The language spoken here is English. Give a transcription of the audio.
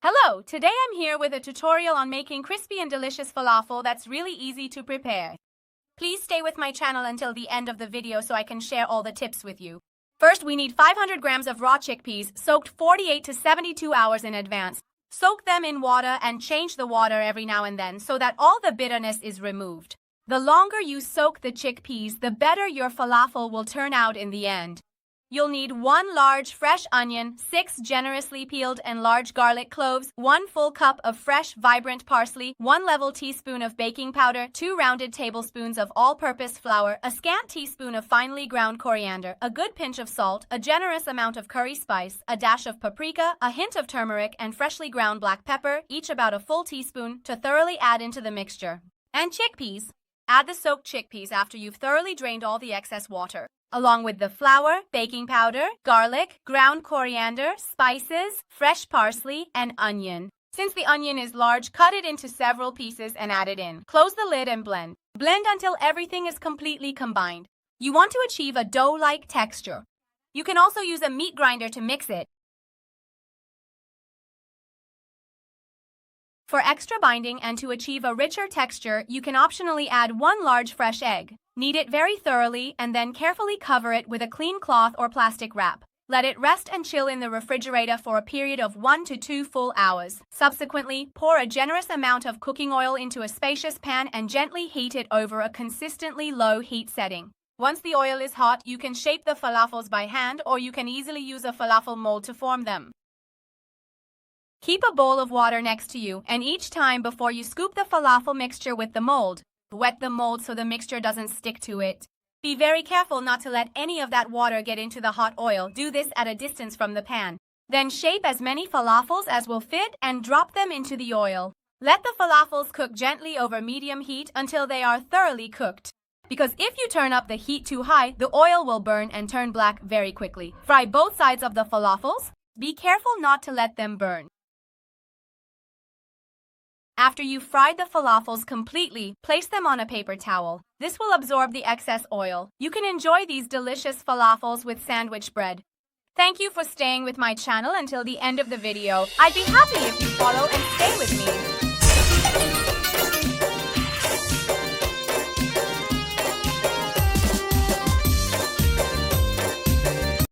Hello, today I'm here with a tutorial on making crispy and delicious falafel that's really easy to prepare. Please stay with my channel until the end of the video so I can share all the tips with you. First, we need 500 grams of raw chickpeas soaked 48 to 72 hours in advance. Soak them in water and change the water every now and then so that all the bitterness is removed. The longer you soak the chickpeas, the better your falafel will turn out in the end. You'll need 1 large fresh onion, 6 generously peeled and large garlic cloves, 1 full cup of fresh vibrant parsley, 1 level teaspoon of baking powder, 2 rounded tablespoons of all-purpose flour, a scant teaspoon of finely ground coriander, a good pinch of salt, a generous amount of curry spice, a dash of paprika, a hint of turmeric, and freshly ground black pepper, each about a full teaspoon, to thoroughly add into the mixture. And chickpeas. Add the soaked chickpeas after you've thoroughly drained all the excess water, along with the flour, baking powder, garlic, ground coriander, spices, fresh parsley, and onion. Since the onion is large, cut it into several pieces and add it in. Close the lid and blend. Blend until everything is completely combined. You want to achieve a dough-like texture. You can also use a meat grinder to mix it. For extra binding and to achieve a richer texture, you can optionally add 1 large fresh egg. Knead it very thoroughly and then carefully cover it with a clean cloth or plastic wrap. Let it rest and chill in the refrigerator for a period of 1 to 2 full hours. Subsequently, pour a generous amount of cooking oil into a spacious pan and gently heat it over a consistently low heat setting. Once the oil is hot, you can shape the falafels by hand or you can easily use a falafel mold to form them. Keep a bowl of water next to you, and each time before you scoop the falafel mixture with the mold, wet the mold so the mixture doesn't stick to it. Be very careful not to let any of that water get into the hot oil. Do this at a distance from the pan. Then shape as many falafels as will fit and drop them into the oil. Let the falafels cook gently over medium heat until they are thoroughly cooked. Because if you turn up the heat too high, the oil will burn and turn black very quickly. Fry both sides of the falafels. Be careful not to let them burn. After you've fried the falafels completely, place them on a paper towel. This will absorb the excess oil. You can enjoy these delicious falafels with sandwich bread. Thank you for staying with my channel until the end of the video. I'd be happy if you follow and stay with me.